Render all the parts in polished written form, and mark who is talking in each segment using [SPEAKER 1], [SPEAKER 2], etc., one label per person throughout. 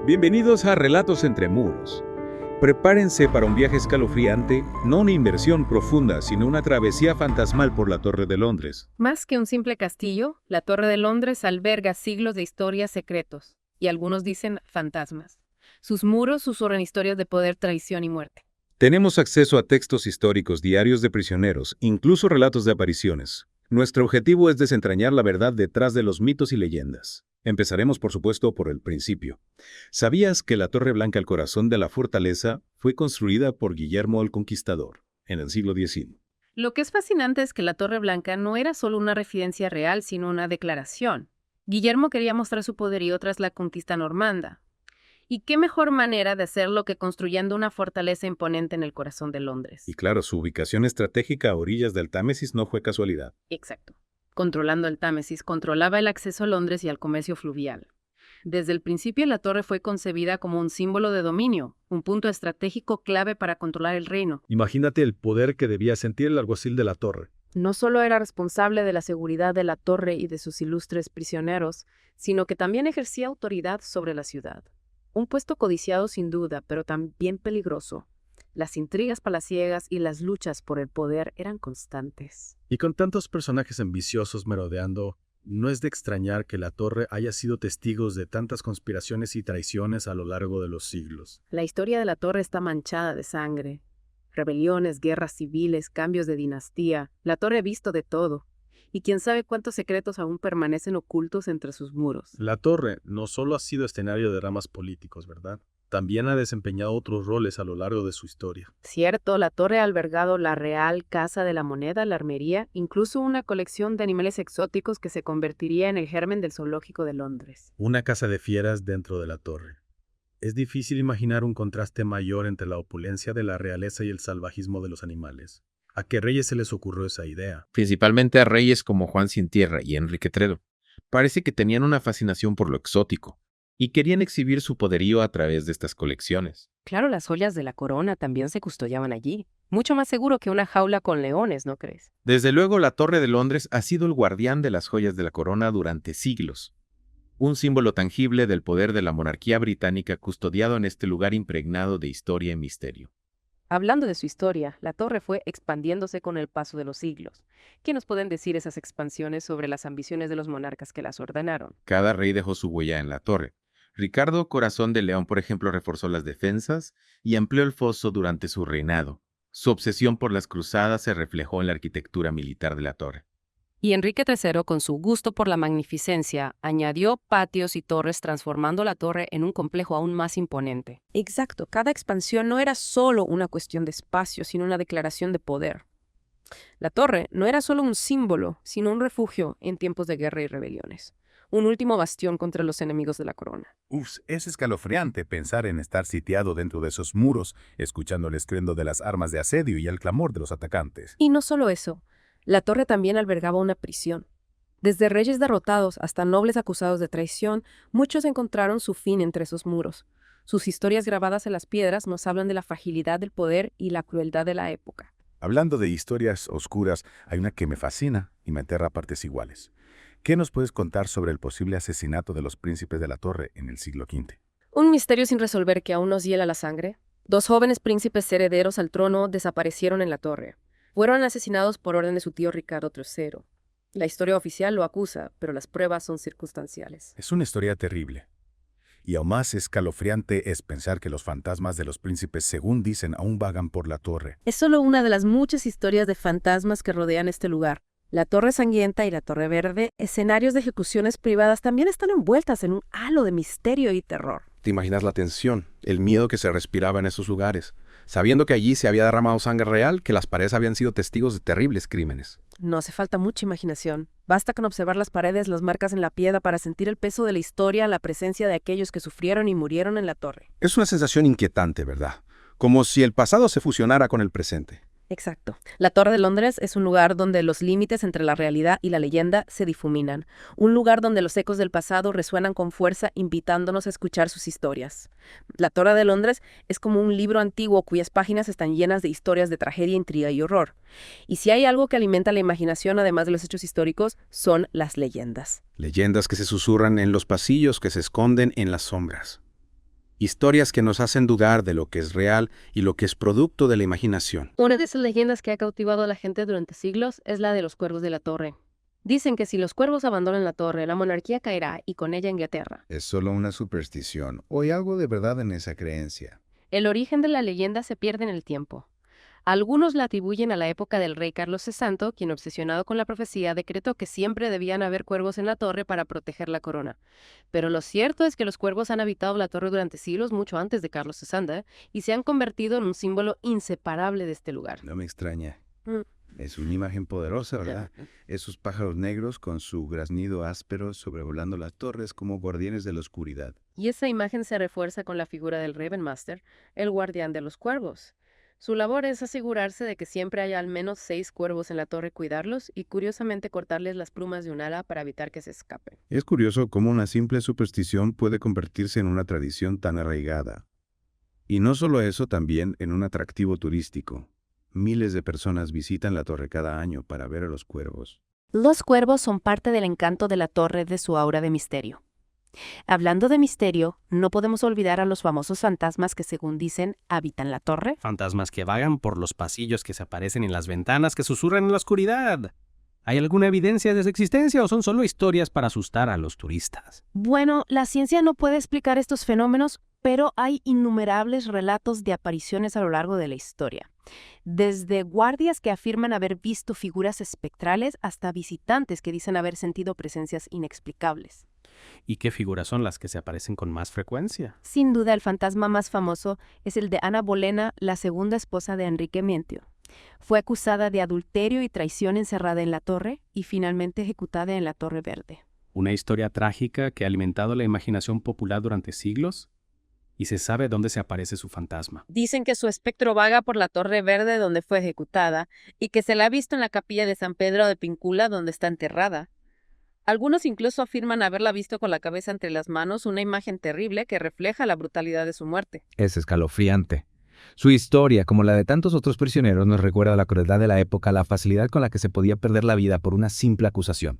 [SPEAKER 1] Bienvenidos a Relatos entre Muros. Prepárense para un viaje escalofriante, no una inmersión profunda, sino una travesía fantasmal por la Torre de Londres.
[SPEAKER 2] Más que un simple castillo, la Torre de Londres alberga siglos de historias secretos, y algunos dicen fantasmas. Sus muros susurran historias de poder, traición y muerte.
[SPEAKER 1] Tenemos acceso a textos históricos, diarios de prisioneros, incluso relatos de apariciones. Nuestro objetivo es desentrañar la verdad detrás de los mitos y leyendas. Empezaremos, por supuesto, por el principio. ¿Sabías que la Torre Blanca, el corazón de la fortaleza, fue construida por Guillermo el Conquistador en el siglo X?
[SPEAKER 2] Lo que es fascinante es que la Torre Blanca no era solo una residencia real, sino una declaración. Guillermo quería mostrar su poderío tras la conquista normanda. ¿Y qué mejor manera de hacerlo que construyendo una fortaleza imponente en el corazón de Londres?
[SPEAKER 1] Y claro, su ubicación estratégica a orillas del Támesis no fue casualidad.
[SPEAKER 2] Exacto. Controlando el Támesis, controlaba el acceso a Londres y al comercio fluvial. Desde el principio, la torre fue concebida como un símbolo de dominio, un punto estratégico clave para controlar el reino.
[SPEAKER 3] Imagínate el poder que debía sentir el alguacil de la torre.
[SPEAKER 2] No solo era responsable de la seguridad de la torre y de sus ilustres prisioneros, sino que también ejercía autoridad sobre la ciudad. Un puesto codiciado sin duda, pero también peligroso. Las intrigas palaciegas y las luchas por el poder eran constantes.
[SPEAKER 3] Y con tantos personajes ambiciosos merodeando, no es de extrañar que la torre haya sido testigos de tantas conspiraciones y traiciones a lo largo de los siglos.
[SPEAKER 2] La historia de la torre está manchada de sangre. Rebeliones, guerras civiles, cambios de dinastía. La torre ha visto de todo. Y quién sabe cuántos secretos aún permanecen ocultos entre sus muros.
[SPEAKER 3] La torre no solo ha sido escenario de dramas políticos, ¿verdad? También ha desempeñado otros roles a lo largo de su historia.
[SPEAKER 2] Cierto, la torre ha albergado la Real Casa de la Moneda, la Armería, incluso una colección de animales exóticos que se convertiría en el germen del zoológico de Londres.
[SPEAKER 3] Una casa de fieras dentro de la torre. Es difícil imaginar un contraste mayor entre la opulencia de la realeza y el salvajismo de los animales. ¿A qué reyes se les ocurrió esa idea?
[SPEAKER 4] Principalmente a reyes como Juan Sin Tierra y Enrique III. Parece que tenían una fascinación por lo exótico y querían exhibir su poderío a través de estas colecciones.
[SPEAKER 5] Claro, las joyas de la corona también se custodiaban allí. Mucho más seguro que una jaula con leones, ¿no crees?
[SPEAKER 4] Desde luego, la Torre de Londres ha sido el guardián de las joyas de la corona durante siglos. Un símbolo tangible del poder de la monarquía británica custodiado en este lugar impregnado de historia y misterio.
[SPEAKER 5] Hablando de su historia, la torre fue expandiéndose con el paso de los siglos. ¿Qué nos pueden decir esas expansiones sobre las ambiciones de los monarcas que las ordenaron?
[SPEAKER 4] Cada rey dejó su huella en la torre. Ricardo Corazón de León, por ejemplo, reforzó las defensas y amplió el foso durante su reinado. Su obsesión por las cruzadas se reflejó en la arquitectura militar de la torre.
[SPEAKER 5] Y Enrique III, con su gusto por la magnificencia, añadió patios y torres, transformando la torre en un complejo aún más imponente. Exacto, cada expansión no era solo una cuestión de espacio, sino una declaración de poder. La torre no era solo un símbolo, sino un refugio en tiempos de guerra y rebeliones. Un último bastión contra los enemigos de la corona.
[SPEAKER 6] Es escalofriante pensar en estar sitiado dentro de esos muros, escuchando el estruendo de las armas de asedio y el clamor de los atacantes.
[SPEAKER 5] Y no solo eso, la torre también albergaba una prisión. Desde reyes derrotados hasta nobles acusados de traición, muchos encontraron su fin entre esos muros. Sus historias grabadas en las piedras nos hablan de la fragilidad del poder y la crueldad de la época.
[SPEAKER 6] Hablando de historias oscuras, hay una que me fascina y me aterra a partes iguales. ¿Qué nos puedes contar sobre el posible asesinato de los príncipes de la torre en el siglo V?
[SPEAKER 5] Un misterio sin resolver que aún nos hiela la sangre. 2 jóvenes príncipes herederos al trono desaparecieron en la torre. Fueron asesinados por orden de su tío Ricardo III. La historia oficial lo acusa, pero las pruebas son circunstanciales.
[SPEAKER 6] Es una historia terrible. Y aún más escalofriante es pensar que los fantasmas de los príncipes, según dicen, aún vagan por la torre.
[SPEAKER 5] Es solo una de las muchas historias de fantasmas que rodean este lugar. La Torre Sangrienta y la Torre Verde, escenarios de ejecuciones privadas, también están envueltas en un halo de misterio y terror.
[SPEAKER 7] ¿Te imaginas la tensión, el miedo que se respiraba en esos lugares, sabiendo que allí se había derramado sangre real, que las paredes habían sido testigos de terribles crímenes?
[SPEAKER 5] No hace falta mucha imaginación. Basta con observar las paredes, las marcas en la piedra para sentir el peso de la historia, la presencia de aquellos que sufrieron y murieron en la torre.
[SPEAKER 7] Es una sensación inquietante, ¿verdad? Como si el pasado se fusionara con el presente.
[SPEAKER 5] Exacto. La Torre de Londres es un lugar donde los límites entre la realidad y la leyenda se difuminan. Un lugar donde los ecos del pasado resuenan con fuerza, invitándonos a escuchar sus historias. La Torre de Londres es como un libro antiguo cuyas páginas están llenas de historias de tragedia, intriga y horror. Y si hay algo que alimenta la imaginación, además de los hechos históricos, son las leyendas.
[SPEAKER 7] Leyendas que se susurran en los pasillos, que se esconden en las sombras. Historias que nos hacen dudar de lo que es real y lo que es producto de la imaginación.
[SPEAKER 2] Una de esas leyendas que ha cautivado a la gente durante siglos es la de los cuervos de la torre. Dicen que si los cuervos abandonan la torre, la monarquía caerá y con ella Inglaterra.
[SPEAKER 6] ¿Es solo una superstición o hay algo de verdad en esa creencia?
[SPEAKER 2] El origen de la leyenda se pierde en el tiempo. Algunos la atribuyen a la época del rey Carlos VI, quien, obsesionado con la profecía, decretó que siempre debían haber cuervos en la torre para proteger la corona. Pero lo cierto es que los cuervos han habitado la torre durante siglos, mucho antes de Carlos VI, y se han convertido en un símbolo inseparable de este lugar.
[SPEAKER 6] No me extraña.
[SPEAKER 2] Mm.
[SPEAKER 6] Es una imagen poderosa, ¿verdad? Esos pájaros negros con su graznido áspero sobrevolando las torres como guardianes de la oscuridad.
[SPEAKER 2] Y esa imagen se refuerza con la figura del Ravenmaster, el guardián de los cuervos. Su labor es asegurarse de que siempre haya al menos 6 cuervos en la torre, cuidarlos y curiosamente cortarles las plumas de un ala para evitar que se escapen.
[SPEAKER 6] Es curioso cómo una simple superstición puede convertirse en una tradición tan arraigada. Y no solo eso, también en un atractivo turístico. Miles de personas visitan la torre cada año para ver a los cuervos.
[SPEAKER 5] Los cuervos son parte del encanto de la torre de su aura de misterio. Hablando de misterio, no podemos olvidar a los famosos fantasmas que, según dicen, habitan la torre.
[SPEAKER 8] Fantasmas que vagan por los pasillos, que se aparecen en las ventanas, que susurran en la oscuridad. ¿Hay alguna evidencia de su existencia o son solo historias para asustar a los turistas?
[SPEAKER 5] Bueno, la ciencia no puede explicar estos fenómenos, pero hay innumerables relatos de apariciones a lo largo de la historia. Desde guardias que afirman haber visto figuras espectrales hasta visitantes que dicen haber sentido presencias inexplicables.
[SPEAKER 8] ¿Y qué figuras son las que se aparecen con más frecuencia?
[SPEAKER 5] Sin duda, el fantasma más famoso es el de Ana Bolena, la segunda esposa de Enrique Mentio. Fue acusada de adulterio y traición encerrada en la torre y finalmente ejecutada en la Torre Verde.
[SPEAKER 8] Una historia trágica que ha alimentado la imaginación popular durante siglos y se sabe dónde se aparece su fantasma.
[SPEAKER 2] Dicen que su espectro vaga por la Torre Verde donde fue ejecutada y que se la ha visto en la capilla de San Pedro de Pincula donde está enterrada. Algunos incluso afirman haberla visto con la cabeza entre las manos, una imagen terrible que refleja la brutalidad de su muerte.
[SPEAKER 9] Es escalofriante. Su historia, como la de tantos otros prisioneros, nos recuerda la crueldad de la época, la facilidad con la que se podía perder la vida por una simple acusación.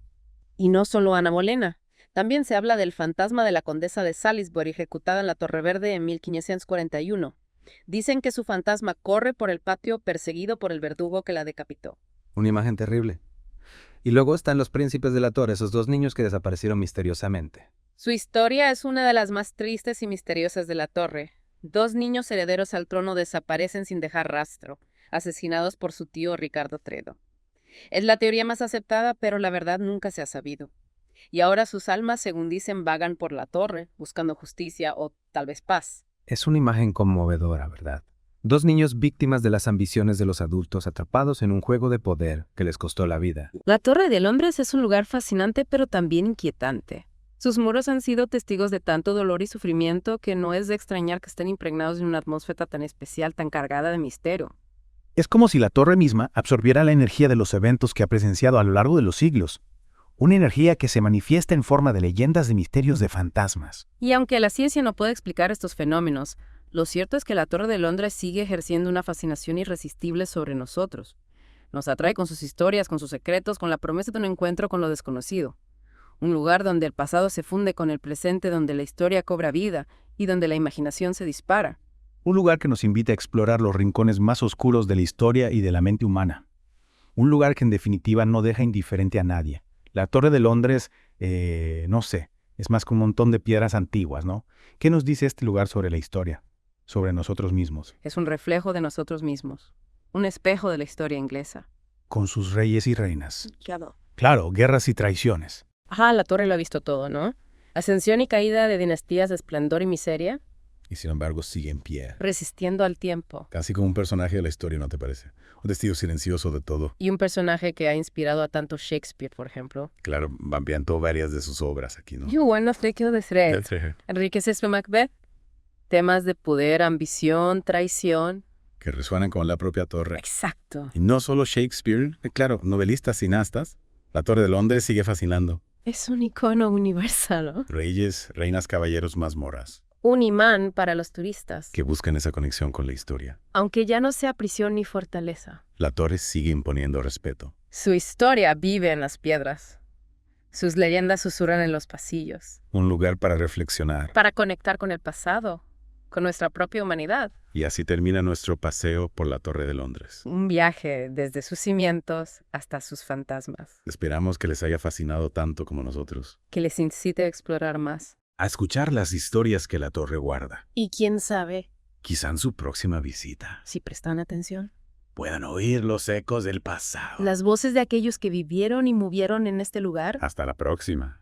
[SPEAKER 2] Y no solo Ana Bolena. También se habla del fantasma de la condesa de Salisbury, ejecutada en la Torre Verde en 1541. Dicen que su fantasma corre por el patio perseguido por el verdugo que la decapitó.
[SPEAKER 9] Una imagen terrible. Y luego están los príncipes de la torre, esos 2 niños que desaparecieron misteriosamente.
[SPEAKER 2] Su historia es una de las más tristes y misteriosas de la torre. 2 niños herederos al trono desaparecen sin dejar rastro, asesinados por su tío Ricardo III. Es la teoría más aceptada, pero la verdad nunca se ha sabido. Y ahora sus almas, según dicen, vagan por la torre, buscando justicia o tal vez paz.
[SPEAKER 9] Es una imagen conmovedora, ¿verdad? 2 niños víctimas de las ambiciones de los adultos atrapados en un juego de poder que les costó la vida.
[SPEAKER 2] La Torre de Londres es un lugar fascinante, pero también inquietante. Sus muros han sido testigos de tanto dolor y sufrimiento que no es de extrañar que estén impregnados de una atmósfera tan especial, tan cargada de misterio.
[SPEAKER 10] Es como si la torre misma absorbiera la energía de los eventos que ha presenciado a lo largo de los siglos. Una energía que se manifiesta en forma de leyendas de misterios de fantasmas.
[SPEAKER 2] Y aunque la ciencia no puede explicar estos fenómenos, lo cierto es que la Torre de Londres sigue ejerciendo una fascinación irresistible sobre nosotros. Nos atrae con sus historias, con sus secretos, con la promesa de un encuentro con lo desconocido. Un lugar donde el pasado se funde con el presente, donde la historia cobra vida y donde la imaginación se dispara.
[SPEAKER 10] Un lugar que nos invita a explorar los rincones más oscuros de la historia y de la mente humana. Un lugar que en definitiva no deja indiferente a nadie. La Torre de Londres, no sé, es más que un montón de piedras antiguas, ¿no? ¿Qué nos dice este lugar sobre la historia? Sobre nosotros mismos.
[SPEAKER 2] Es un reflejo de nosotros mismos, un espejo de la historia inglesa.
[SPEAKER 10] Con sus reyes y reinas.
[SPEAKER 2] Claro.
[SPEAKER 10] Claro, guerras y traiciones.
[SPEAKER 2] Ajá, la torre lo ha visto todo, ¿no? Ascensión y caída de dinastías de esplendor y miseria,
[SPEAKER 6] Y sin embargo sigue en pie.
[SPEAKER 2] resistiendo al tiempo.
[SPEAKER 6] Casi como un personaje de la historia, ¿no te parece? Un testigo silencioso de todo.
[SPEAKER 2] Y un personaje que ha inspirado a tanto Shakespeare, por ejemplo.
[SPEAKER 6] Claro, ambientó varias de sus obras aquí, ¿no?
[SPEAKER 2] Johan of the Thread. Enrique VI Macbeth. Temas de poder, ambición, traición.
[SPEAKER 6] Que resuenan con la propia torre.
[SPEAKER 2] Exacto.
[SPEAKER 6] Y no solo Shakespeare, claro, novelistas, cineastas. La Torre de Londres sigue fascinando.
[SPEAKER 2] Es un icono universal, ¿no?
[SPEAKER 6] Reyes, reinas, caballeros, mazmorras.
[SPEAKER 2] Un imán para los turistas.
[SPEAKER 6] Que buscan esa conexión con la historia.
[SPEAKER 2] Aunque ya no sea prisión ni fortaleza.
[SPEAKER 6] La torre sigue imponiendo respeto.
[SPEAKER 2] Su historia vive en las piedras. Sus leyendas susurran en los pasillos.
[SPEAKER 6] Un lugar para reflexionar.
[SPEAKER 2] Para conectar con el pasado. con nuestra propia humanidad.
[SPEAKER 6] Y así termina nuestro paseo por la Torre de Londres.
[SPEAKER 2] Un viaje desde sus cimientos hasta sus fantasmas,
[SPEAKER 6] Esperamos que les haya fascinado tanto como nosotros.
[SPEAKER 2] que les incite a explorar más.
[SPEAKER 6] A escuchar las historias que la torre guarda.
[SPEAKER 2] Y quién sabe,
[SPEAKER 6] Quizá en su próxima visita
[SPEAKER 2] si prestan atención,
[SPEAKER 10] Puedan oír los ecos del pasado.
[SPEAKER 2] las voces de aquellos que vivieron y movieron en este lugar.
[SPEAKER 6] Hasta la próxima.